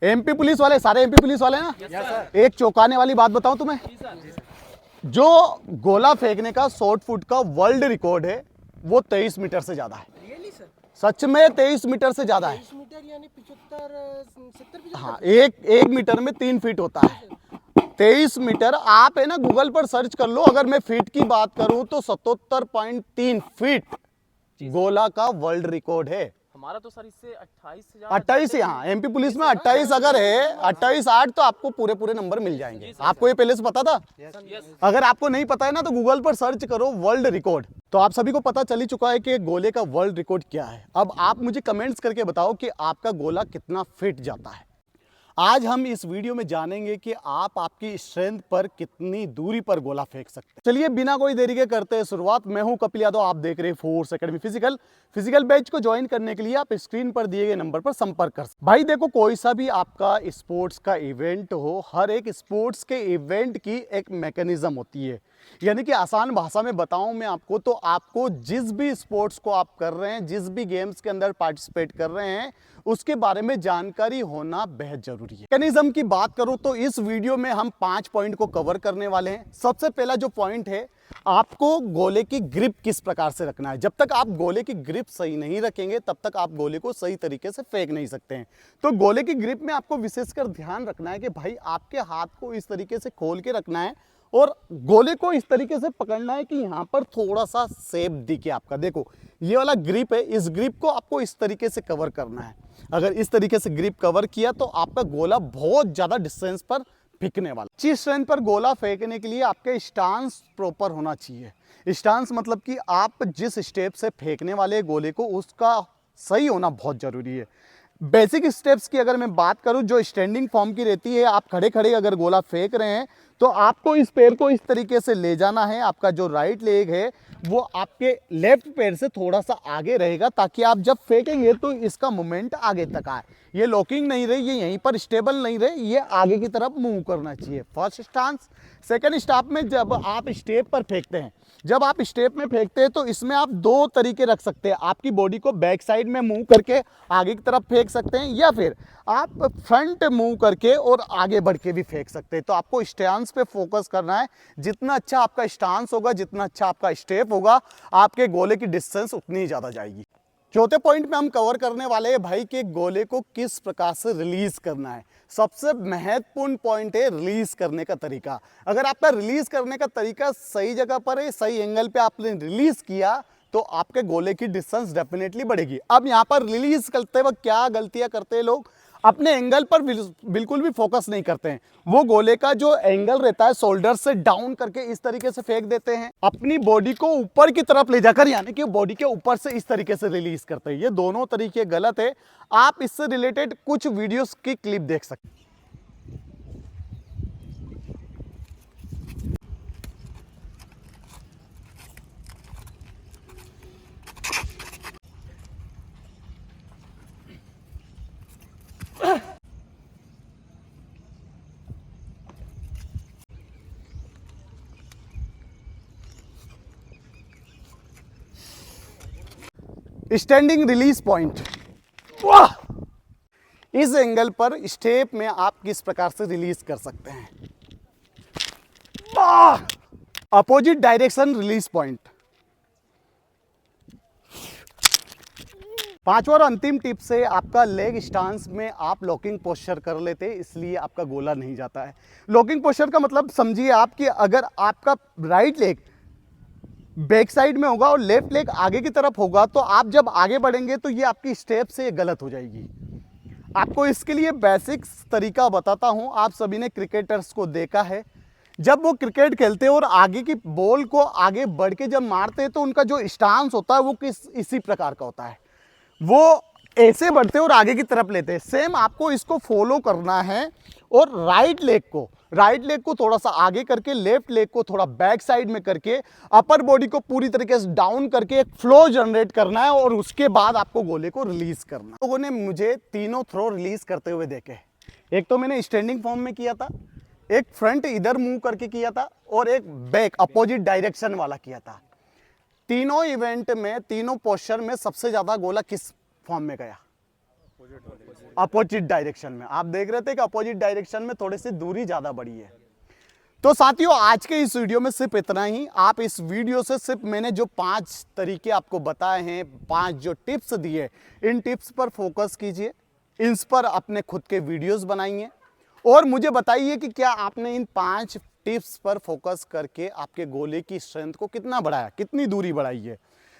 MP police वाले, सारे MP police वाले ना? एक चौंकाने वाली बात बताऊं तुम्हें, जो गोला फेंकने का शॉर्ट पुट का वर्ल्ड रिकॉर्ड है वो 23 मीटर से ज्यादा है। सच में 23 मीटर से ज्यादा है। 23 मीटर यानी 75 हाँ, एक मीटर में 3 फीट होता है। 23 मीटर आप है ना गूगल पर सर्च कर लो। अगर मैं फीट की बात करूं तो 77.3 फीट गोला का वर्ल्ड रिकॉर्ड है। हमारा तो सर इससे 28 से ज्यादा 28, यहाँ एमपी पुलिस में 28 अगर है, 28-8 तो आपको पूरे नंबर मिल जाएंगे। आपको ये पहले से पता था? अगर आपको नहीं पता है ना तो गूगल पर सर्च करो वर्ल्ड रिकॉर्ड। तो आप सभी को पता चल ही चुका है कि गोले का वर्ल्ड रिकॉर्ड क्या है। अब आप मुझे कमेंट्स करके बताओ कि आपका गोला कितना फिट जाता है। आज हम इस वीडियो में जानेंगे कि आप आपकी स्ट्रेंथ पर कितनी दूरी पर गोला फेंक सकते हैं। चलिए बिना कोई देरी के करते हैं शुरुआत। मैं हूं कपिल यादव, आप देख रहे हैं फोर्स एकेडमी फिजिकल बैच को ज्वाइन करने के लिए आप स्क्रीन पर दिए गए नंबर पर संपर्क कर सकते। भाई देखो, कोई सा भी आपका स्पोर्ट्स का इवेंट हो, हर एक स्पोर्ट्स के इवेंट की एक मैकेनिज्म होती है। यानी कि आसान भाषा में बताऊं मैं आपको, तो आपको जिस भी स्पोर्ट्स को आप कर रहे हैं, जिस भी गेम्स के अंदर पार्टिसिपेट कर रहे हैं, उसके बारे में जानकारी होना बेहद जरूरी है। मैकेनिज्म की बात करूं तो इस वीडियो में हम 5 पॉइंट को कवर करने वाले हैं। सबसे पहला जो पॉइंट है, आपको गोले की ग्रिप किस प्रकार से रखना है। जब तक आप गोले की ग्रिप सही नहीं रखेंगे तब तक आप गोले को सही तरीके से फेंक नहीं सकते हैं। तो गोले की ग्रिप में आपको विशेषकर ध्यान रखना है कि भाई आपके हाथ को इस तरीके से खोल के रखना है और गोले को इस तरीके से पकड़ना है कि यहां पर थोड़ा सा शेप दिखे आपका। देखो ये वाला ग्रिप है, इस ग्रिप को आपको इस तरीके से कवर करना है। अगर इस तरीके से ग्रिप कवर किया तो आपका गोला बहुत ज्यादा डिस्टेंस पर फेंकने वाला। अच्छी स्ट्रेंथ पर गोला फेंकने के लिए आपके स्टांस प्रॉपर होना चाहिए। स्टांस मतलब कि आप जिस स्टेप से फेंकने वाले गोले को उसका सही होना बहुत जरूरी है। बेसिक स्टेप्स की अगर मैं बात करूं, जो स्टैंडिंग फॉर्म की रहती है, आप खड़े खड़े अगर गोला फेंक रहे हैं तो आपको इस पैर को इस तरीके से ले जाना है। आपका जो राइट लेग है वो आपके लेफ्ट पैर से थोड़ा सा आगे रहेगा, ताकि आप जब फेंकेंगे तो इसका मूवमेंट आगे तक आए। ये लॉकिंग नहीं रहे, ये यहीं पर स्टेबल नहीं रहे, ये आगे की तरफ मूव करना चाहिए। First stance. सेकंड स्टेप में जब आप स्टेप पर फेंकते हैं, जब आप स्टेप में फेंकते हैं तो इसमें आप 2 तरीके रख सकते हैं। आपकी बॉडी को बैक साइड में मूव करके आगे की तरफ फेंक सकते हैं, या फिर आप फ्रंट मूव करके और आगे बढ़ के भी फेंक सकते हैं। तो आपको स्टांस पे फोकस करना है। जितना अच्छा आपका स्टांस होगा, जितना अच्छा आपका स्टेप होगा, आपके गोले की डिस्टेंस उतनी ही ज़्यादा जाएगी। चौथे पॉइंट में हम कवर करने वाले हैं भाई कि गोले को किस प्रकार से रिलीज करना है। सबसे महत्वपूर्ण पॉइंट है रिलीज करने का तरीका। अगर आपका रिलीज करने का तरीका सही जगह पर है, सही एंगल पे आपने रिलीज किया, तो आपके गोले की डिस्टेंस डेफिनेटली बढ़ेगी। अब यहाँ पर रिलीज करते वक्त क्या गलतियां करते हैं लोग, अपने एंगल पर बिल्कुल भी फोकस नहीं करते हैं। वो गोले का जो एंगल रहता है शोल्डर से डाउन करके इस तरीके से फेंक देते हैं, अपनी बॉडी को ऊपर की तरफ ले जाकर, यानी कि बॉडी के ऊपर से इस तरीके से रिलीज करते हैं। ये दोनों तरीके गलत है। आप इससे रिलेटेड कुछ वीडियोस की क्लिप देख सकते हैं। Standing release point. वाह! इस एंगल पर स्टेप में आप किस प्रकार से रिलीज कर सकते हैं। वाह! Opposite direction release point. पांचवा और अंतिम टिप से आपका लेग स्टांस में आप लॉकिंग पोस्चर कर लेते, इसलिए आपका गोला नहीं जाता है। लॉकिंग पोस्चर का मतलब समझिए आप कि अगर आपका राइट लेग बैक साइड में होगा और लेफ्ट लेग आगे की तरफ होगा, तो आप जब आगे बढ़ेंगे तो ये आपकी स्टेप से गलत हो जाएगी। आपको इसके लिए बेसिक तरीका बताता हूं। आप सभी ने क्रिकेटर्स को देखा है, जब वो क्रिकेट खेलते हैं और आगे की बॉल को आगे बढ़ के जब मारते हैं तो उनका जो स्टांस होता है वो इसी प्रकार का होता है। वो ऐसे बढ़ते और आगे की तरफ लेते हैं। सेम आपको इसको फॉलो करना है और राइट लेग को थोड़ा सा आगे करके, लेफ्ट लेग को थोड़ा बैक साइड में करके, अपर बॉडी को पूरी तरीके से डाउन करके एक फ्लो जनरेट करना है और उसके बाद आपको गोले को रिलीज करना है। लोगों ने मुझे तीनों थ्रो रिलीज करते हुए देखे। एक तो मैंने स्टैंडिंग फॉर्म में किया था, एक फ्रंट इधर मूव करके किया था और एक बैक अपोजिट डायरेक्शन वाला किया था। तीनों इवेंट में, तीनों पोस्चर में सबसे ज्यादा गोला किस फॉर्म में गया? अपोजिट डायरेक्शन में। आप देख रहे थे कि अपोजिट डायरेक्शन में थोड़ी सी दूरी ज्यादा बड़ी है। तो साथियों आज के इस वीडियो में सिर्फ इतना ही। आप इस वीडियो से सिर्फ मैंने जो 5 तरीके आपको बताए हैं, 5 जो टिप्स दिए, इन टिप्स पर फोकस कीजिए, इन पर अपने खुद के वीडियोस बनाइए और मुझे बताइए कि क्या आपने इन 5 टिप्स पर फोकस करके आपके गोले की स्ट्रेंथ को कितना बढ़ाया, कितनी दूरी बढ़ाई है।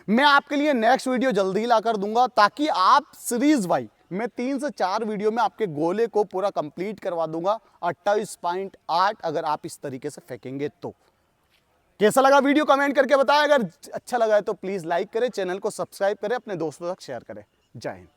मैं आपके लिए नेक्स्ट वीडियो जल्दी ही लाकर दूंगा ताकि आप सीरीज वाइज मैं 3 से 4 वीडियो में आपके गोले को पूरा कंप्लीट करवा दूंगा 28.8 अगर आप इस तरीके से फेंकेंगे तो। कैसा लगा वीडियो कमेंट करके बताएं। अगर अच्छा लगा है तो प्लीज लाइक करें, चैनल को सब्सक्राइब करें, अपने दोस्तों तक शेयर करें। जय हिंद।